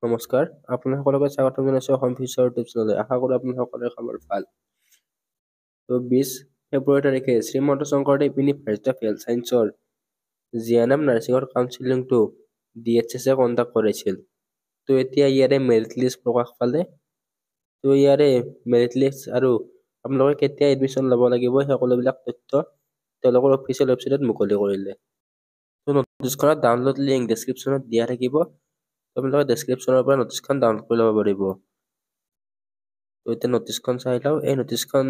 নমস্কাৰ, আপোনাৰ সকলোকে স্বাগতম জনাইছোঁ অসম ফিউচাৰ ইউটিউব চেনেললৈ। আশা কৰোঁ আপোনাৰ সকলোৰে খবৰ ভাল। তো 20 ফেব্ৰুৱাৰী তাৰিখে Srimanta Sankardev university of health ছায়েন্সৰ জিএনএম নাৰ্ছিঙৰ কাউন্সিলিংটো DHS কণ্ডাক্ট কৰিছিল। তো এতিয়া ইয়াৰে মেৰিট লিষ্ট প্ৰকাশ পালে। তো ইয়াৰে মেৰিট লিষ্ট আৰু আপোনালোকে কেতিয়া এডমিশ্যন ল'ব লাগিব সকলোবিলাক তথ্য তেওঁলোকৰ অফিচিয়েল ৱেবছাইটত মুকলি কৰিলে। তো নটিছখনত ডাউনলোড লিংক ডেছক্ৰিপশ্যনত দিয়া থাকিব। আপোনালোকে ডেছক্ৰিপশ্যনৰ পৰা নটিছখন ডাউনলোড কৰি ল'ব পাৰিব। তো এতিয়া নটিছখন চাই লওঁ। এই নটিছখন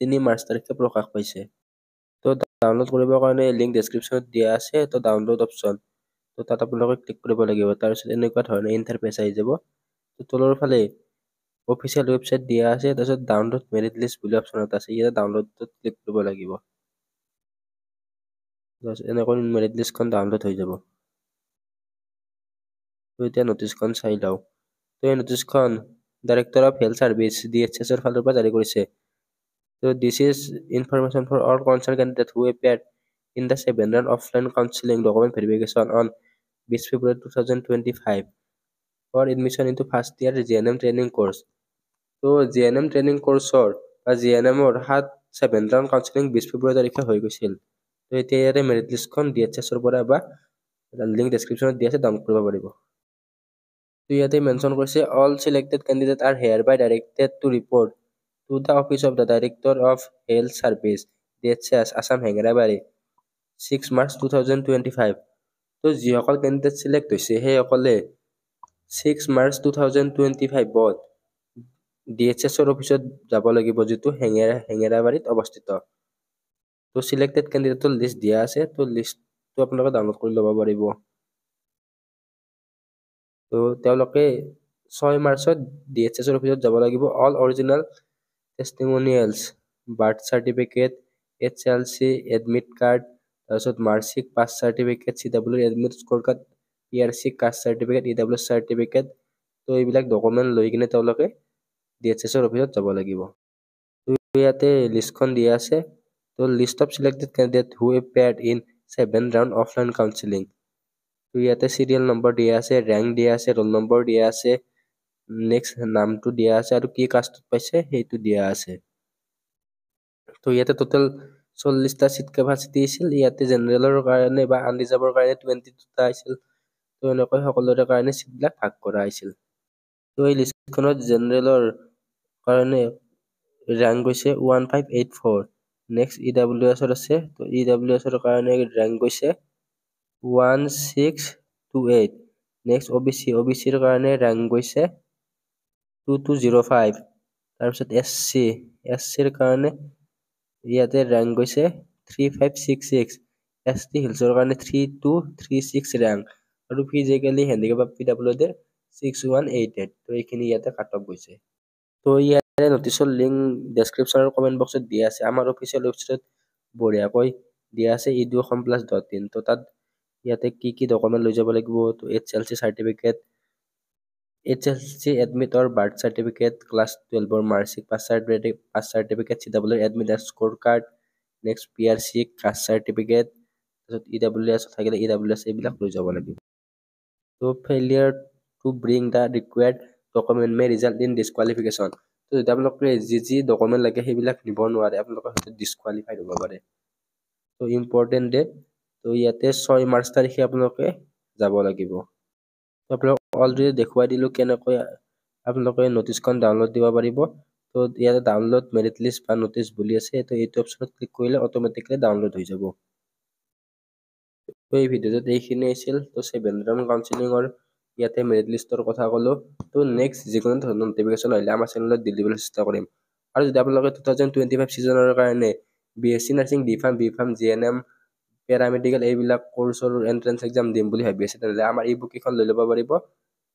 3 মাৰ্চ তাৰিখে প্ৰকাশ পাইছে। তো ডাউনলোড কৰিবৰ কাৰণে লিংক ডেছক্ৰিপশ্যনত দিয়া আছে। তো ডাউনলোড অপশ্যন, তো তাত আপোনালোকে ক্লিক কৰিব লাগিব। তাৰপিছত এনেকুৱা ধৰণৰ ইণ্টাৰফেচ আহি যাব। তো তলৰ ফালে অফিচিয়েল ৱেবছাইট দিয়া আছে। তাৰপিছত ডাউনলোড মেৰিট লিষ্ট বুলি অপশ্যন এটা আছে। ইয়াত ডাউনলোডত ক্লিক কৰিব লাগিব। তাৰপিছত এনেকৈ মেৰিট লিষ্টখন ডাউনলোড হৈ যাব। তো এতিয়া নটিছখন চাই লওঁ। তো এই নটিছখন ডাইৰেক্টৰ অফ হেল্থ ছাৰ্ভিচ DHSৰ ফালৰ পৰা জাৰি কৰিছে। So this is information for all concerned candidates who appeared in the 7th round offline counseling document verification on 20 February 2025 for admission into first year GNM training course. So GNM training courseৰ বা GNMৰ 7th round counseling 20 ফেব্ৰুৱাৰী তাৰিখে হৈ গৈছিল। তো এতিয়া ইয়াৰে merit লিষ্টখন DHSৰ পৰা বা লিংক ডেছক্ৰিপশ্যনত দিয়া আছে, ডাউনলোড কৰিব পাৰিব। তো ইয়াতে মেনশ্যন কৰিছে all selected candidates are hereby directed to report to the office of the Director of Health Service DHS Assam Hengrabari 6 March 2025। তো যিসকল কেণ্ডিডেট চিলেক্ট হৈছে সেইসকলে 6 মাৰ্চ 2025ত DHSৰ অফিচত যাব লাগিব, যিটো হেঙেৰাবাৰীত অৱস্থিত। তো চিলেক্টেড কেণ্ডিডেটৰ লিষ্ট দিয়া আছে। তো লিষ্টটো আপোনালোকে ডাউনলোড কৰি ল'ব পাৰিব। তো তেওঁলোকে 6 মাৰ্চত DHSৰ অফিচত যাব লাগিব। All original testimonials, birth certificate, HLC admit card, তাৰপিছত marksheet, pass certificate, CW admit score card, PRC caste certificate, EWS certificate, তো এইবিলাক ডকুমেণ্ট লৈ কিনে তেওঁলোকে DHSৰ অফিচত যাব লাগিব। তো ইয়াতে লিষ্টখন দিয়া আছে। তো list of selected candidate who appeared in 7th round offline counselling. তো ইয়াতে চিৰিয়েল নম্বৰ দিয়া আছে, ৰেংক দিয়া আছে, ৰোল নম্বৰ দিয়া আছে, নেক্সট নামটো দিয়া আছে আৰু কি কাষ্টত পাইছে সেইটো দিয়া আছে। তো ইয়াতে টোটেল 40টা চিট কেপাচিটি আছিল। ইয়াতে জেনেৰেলৰ কাৰণে বা আনৰিজাৰ্ভৰ কাৰণে 22টা আছিল। তো এনেকৈ সকলোৰে কাৰণে চিটবিলাক ভাগ কৰা হৈছিল। তো এই লিষ্টখনত জেনেৰেলৰ কাৰণে ৰেংক গৈছে 1584। নেক্সট EWSৰ আছে। তো EWSৰ কাৰণে ৰেংক গৈছে 1628। নেক্সট OBCৰ কাৰণে ৰেংক গৈছে 2205। তাৰপিছত SCৰ কাৰণে ইয়াতে ৰেংক গৈছে 3566। ST হিলছৰ কাৰণে 3236 ৰেংক আৰু ফিজিকেলি হেণ্ডিকেপ PWDৰ 6188। তো এইখিনি ইয়াতে কাট অফ গৈছে। তো ইয়াৰে নটিচৰ লিংক ডেছক্ৰিপশ্যন আৰু কমেণ্ট বক্সত দিয়া আছে। আমাৰ অফিচিয়েল ৱেবছাইটত বঢ়িয়াকৈ দিয়া আছে edu.com+in। তো তাত ইয়াতে কি ডকুমেণ্ট লৈ যাব লাগিব, তো HLC certificate, HLC admit or birth certificate, class 12ৰ marksheet, pass certificate, CW admit score card, next PRC caste certificate, তাৰপিছত EWS থাকিলে EWS এইবিলাক লৈ যাব লাগিব। তো failure to bring the required document may result in disqualification. তো যদি আপোনালোকে যি ডকুমেণ্ট লাগে সেইবিলাক নিব নোৱাৰে, আপোনালোকৰ হয়তো ডিছকুৱালিফাইড হ'ব পাৰে। তো ইম্পৰ্টেণ্ট ডেট, তো ইয়াতে 6 মাৰ্চ তাৰিখে আপোনালোকে যাব লাগিব। তো আপোনালোক অলৰেডি দেখুৱাই দিলোঁ কেনেকৈ আপোনালোকে নটিচখন ডাউনলোড দিব পাৰিব। তো ইয়াতে ডাউনলোড মেৰিট লিষ্ট বা নটিচ বুলি আছে। তো এইটো অপশ্যনত ক্লিক কৰিলে অট'মেটিকলি ডাউনলোড হৈ যাব। তো এই ভিডিঅ'টোত এইখিনি আছিল। তো 7th round কাউন্সিলিঙৰ ইয়াতে মেৰিট লিষ্টৰ কথা ক'লোঁ। তো নেক্সট যিকোনো ধৰণৰ নটিফিকেশ্যন আহিলে আমাৰ চেনেলত দি দিবলৈ চেষ্টা কৰিম। আৰু যদি আপোনালোকে 2025 ছিজনৰ কাৰণে BSc nursing, B.Pharm, GNM, paramedical এইবিলাক কোৰ্চৰ এণ্ট্ৰেন্স এক্সাম দিম বুলি ভাবি আছে, তেনেহ'লে আমাৰ ই বুক কেইখন লৈ ল'ব পাৰিব।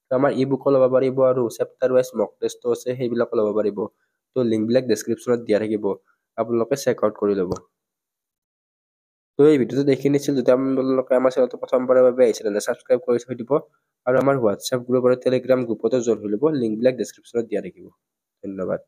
তো আমাৰ ই বুকো ল'ব পাৰিব আৰু চেপ্টাৰ ৱাইজ মক টেষ্টো আছে সেইবিলাকো ল'ব পাৰিব। তো লিংকবিলাক ডেছক্ৰিপশ্যনত দিয়া থাকিব, আপোনালোকে চেক আউট কৰি ল'ব। তো এই ভিডিঅ'টোত এইখিনি আছিল। যদি আপোনালোকে আমাৰ চেনেলটো প্ৰথমবাৰৰ বাবে আহিছে তেন্তে ছাবস্ক্ৰাইব কৰি থৈ দিব আৰু আমাৰ হোৱাটছএপ গ্ৰুপ আৰু টেলিগ্ৰাম গ্ৰুপতো জইন হৈ ল'ব। লিংকবিলাক ডেছক্ৰিপশ্যনত দিয়া থাকিব। ধন্যবাদ।